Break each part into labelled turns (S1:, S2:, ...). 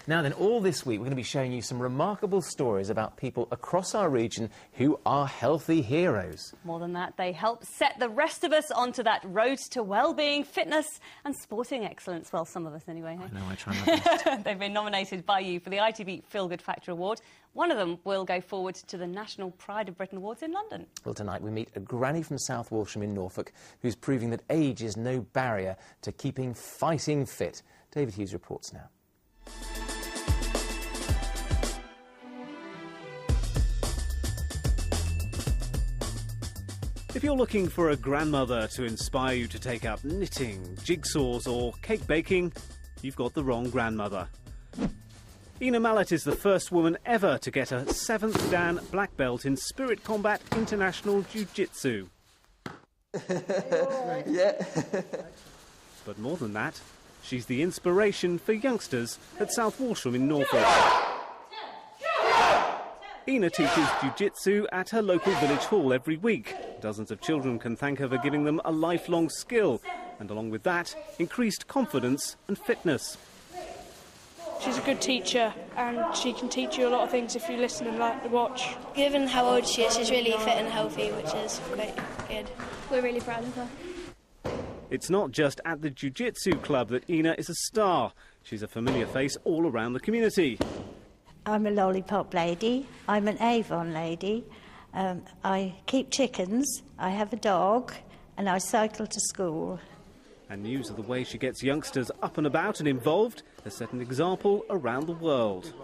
S1: Now then, all this week we're going to be showing you some remarkable stories about people across our region who are healthy heroes.
S2: More than that, they help set the rest of us onto that road to well-being, fitness and sporting excellence. Well, some of us anyway. Hey?
S1: I know, I try my best.
S2: They've been nominated by you for the ITV Feel Good Factor Award. One of them will go forward to the National Pride of Britain Awards in London.
S1: Well, tonight we meet a granny from South Walsham in Norfolk who's proving that age is no barrier to keeping fighting fit. David Hughes reports now.
S3: If you're looking for a grandmother to inspire you to take up knitting, jigsaws or cake baking, you've got the wrong grandmother. ENA MALLETT is the first woman ever to get a 7th Dan black belt in Spirit Combat International Ju-jitsu.
S4: Yeah.
S3: But more than that, she's the inspiration for youngsters at South Walsham in Norfolk. ENA teaches jiu-jitsu at her local village hall every week. Dozens of children can thank her for giving them a lifelong skill, and along with that, increased confidence and fitness.
S5: She's a good teacher and she can teach you a lot of things if you listen and watch.
S6: Given how old she is, she's really fit and healthy, which is quite good. We're really proud of her.
S3: It's not just at the jiu-jitsu club that ENA is a star. She's a familiar face all around the community.
S7: I'm a lollipop lady, I'm an Avon lady, I keep chickens, I have a dog and I cycle to school.
S3: And news of the way she gets youngsters up and about and involved has set an example around the world.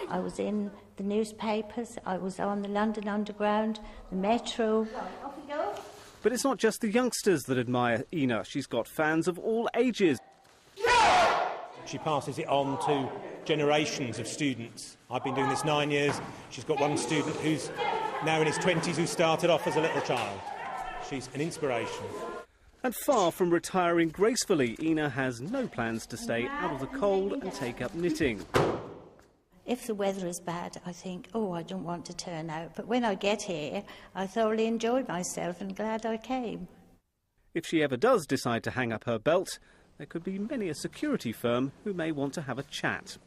S7: I was in the newspapers, I was on the London Underground, the Metro.
S3: But it's not just the youngsters that admire ENA, she's got fans of all ages.
S8: She passes it on to generations of students. I've been doing this 9 years. She's got one student who's now in his 20s who started off as a little child. She's an inspiration.
S3: And far from retiring gracefully, ENA has no plans to stay out of the cold and take up knitting.
S7: If the weather is bad, I think, oh, I don't want to turn out. But when I get here, I thoroughly enjoy myself and glad I came.
S3: If she ever does decide to hang up her belt, there could be many a security firm who may want to have a chat.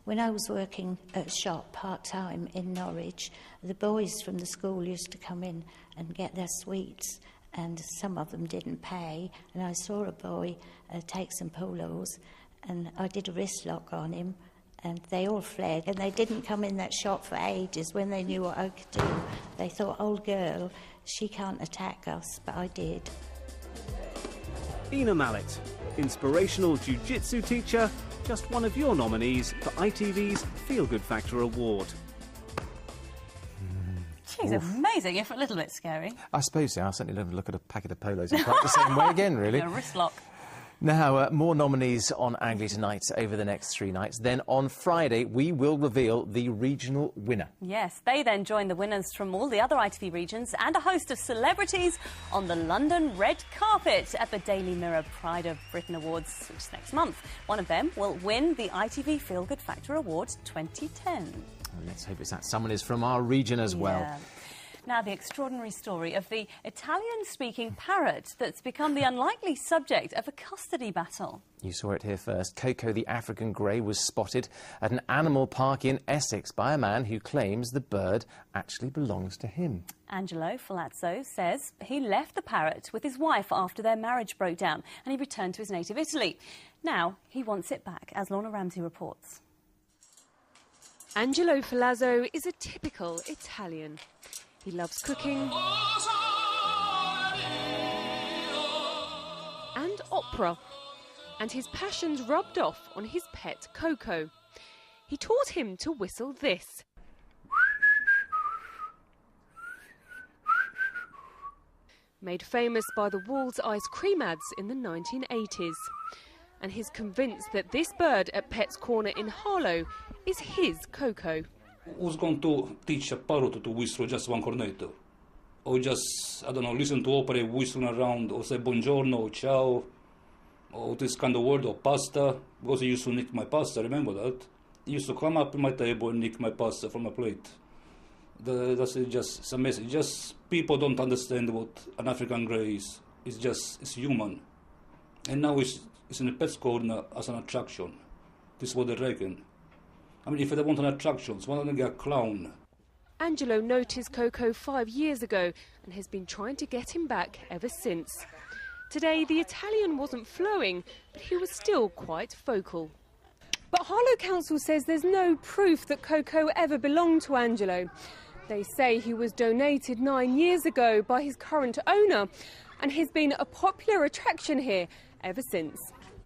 S7: When I was working at a shop part-time in Norwich, the boys from the school used to come in and get their sweets, and some of them didn't pay, and I saw a boy take some polos, and I did a wrist lock on him, and they all fled, and they didn't come in that shop for ages when they knew what I could do. They thought, old girl, she can't attack us, but I did.
S3: ENA MALLETT, inspirational jiu-jitsu teacher, just one of your nominees for ITV's Feel Good Factor Award.
S2: She's amazing, if a little bit scary.
S1: I suppose so. I'll certainly never look at a packet of polos in quite the same way again, really.
S2: A wrist lock.
S1: Now, more nominees on Anglia tonight over the next 3 nights. Then on Friday, we will reveal the regional winner.
S2: Yes, they then join the winners from all the other ITV regions and a host of celebrities on the London red carpet at the Daily Mirror Pride of Britain Awards, which is next month. One of them will win the ITV Feel Good Factor Award 2010.
S1: Well, let's hope it's that someone is from our region as well.
S2: Yeah. Now, the extraordinary story of the Italian-speaking parrot that's become the unlikely subject of a custody battle.
S1: You saw it here first. Coco the African grey was spotted at an animal park in Essex by a man who claims the bird actually belongs to him.
S2: Angelo Falazzo says he left the parrot with his wife after their marriage broke down and he returned to his native Italy. Now he wants it back, as Lorna Ramsey reports.
S9: Angelo Falazzo is a typical Italian. He loves cooking and opera, and his passions rubbed off on his pet Coco. He taught him to whistle this. Made famous by the Wall's Ice Cream ads in the 1980s. And he's convinced that this bird at Pet's Corner in Harlow is his Coco.
S10: Who's going to teach a parrot to whistle just one cornetto? Or just, I don't know, listen to opera whistling around, or say buongiorno, or ciao, or this kind of word, or pasta, because he used to nick my pasta, remember that? He used to come up to my table and nick my pasta from my plate. That's just, it's amazing. Just people don't understand what an African grey is. It's human. And now it's in the Pet's Corner as an attraction. This is what they reckon. I mean, if they want an attraction, why don't they get a clown?
S9: Angelo noticed Coco 5 years ago and has been trying to get him back ever since. Today, the Italian wasn't flowing, but he was still quite vocal. But Harlow Council says there's no proof that Coco ever belonged to Angelo. They say he was donated 9 years ago by his current owner, and he's been a popular attraction here ever since.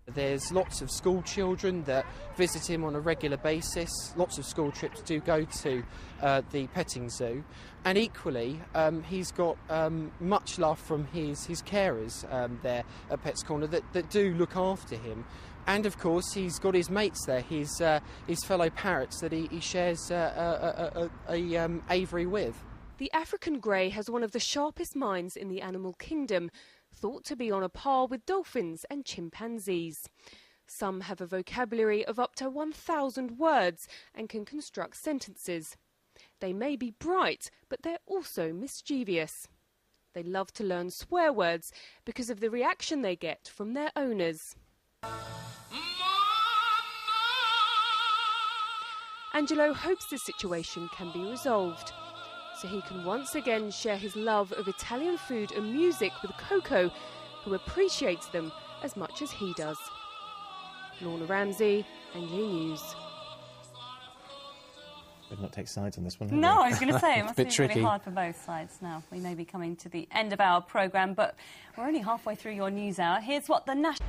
S4: There's lots of school children that visit him on a regular basis. Lots of school trips do go to the petting zoo. And equally, he's got much love from his carers there at Pets Corner that do look after him. And of course, he's got his mates there, his fellow parrots that he shares aviary with.
S9: The African grey has one of the sharpest minds in the animal kingdom, thought to be on a par with dolphins and chimpanzees. Some have a vocabulary of up to 1,000 words and can construct sentences. They may be bright, but they're also mischievous. They love to learn swear words because of the reaction they get from their owners. Angelo hopes the situation can be resolved, so he can once again share his love of Italian food and music with Coco, who appreciates them as much as he does. Lorna Ramsey, Anglia News.
S1: Better not take sides on this one.
S2: No, I was going to say, it must be
S1: tricky.
S2: really hard for both sides now. We may be coming to the end of our programme, but we're only halfway through your news hour. Here's what the national...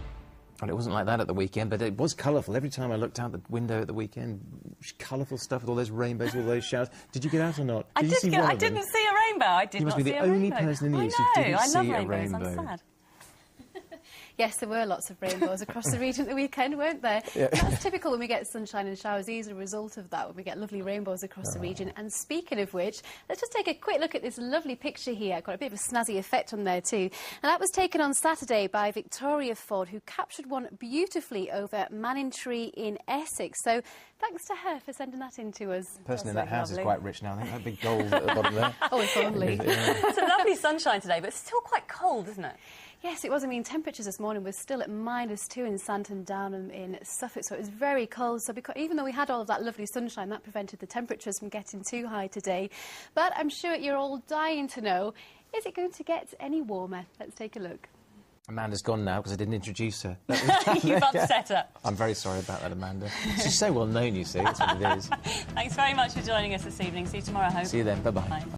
S1: Well, it wasn't like that at the weekend, but it was colourful. Every time I looked out the window at the weekend, colourful stuff with all those rainbows, all those showers. Did you get out or not?
S2: I didn't see a rainbow. I did not see a rainbow.
S1: You must be the only person in the East who didn't see a rainbow.
S2: I love rainbows. I'm sad.
S11: Yes, there were lots of rainbows across the region at the weekend, weren't there? Yeah. That's typical when we get sunshine and showers. These are a result of that, when we get lovely rainbows across the region. And speaking of which, let's just take a quick look at this lovely picture here. Got a bit of a snazzy effect on there too. And that was taken on Saturday by Victoria Ford, who captured one beautifully over Manningtree in Essex. So thanks to her for sending that in to us.
S1: The person in that house is quite rich now. I think that big gold at the bottom there.
S11: Oh, if only.
S2: It's a lovely sunshine today, but it's still quite cold, isn't it?
S11: Yes, it was. I mean, temperatures this morning were still at -2 in Santon Down and in Suffolk, so it was very cold. So even though we had all of that lovely sunshine, that prevented the temperatures from getting too high today. But I'm sure you're all dying to know, is it going to get any warmer? Let's take a look.
S1: Amanda's gone now because I didn't introduce her.
S2: You've upset her.
S1: I'm very sorry about that, Amanda. She's so well known, you see. That's what it is.
S2: Thanks very much for joining us this evening. See you tomorrow, I hope.
S1: See you then. Bye-bye.
S2: Bye.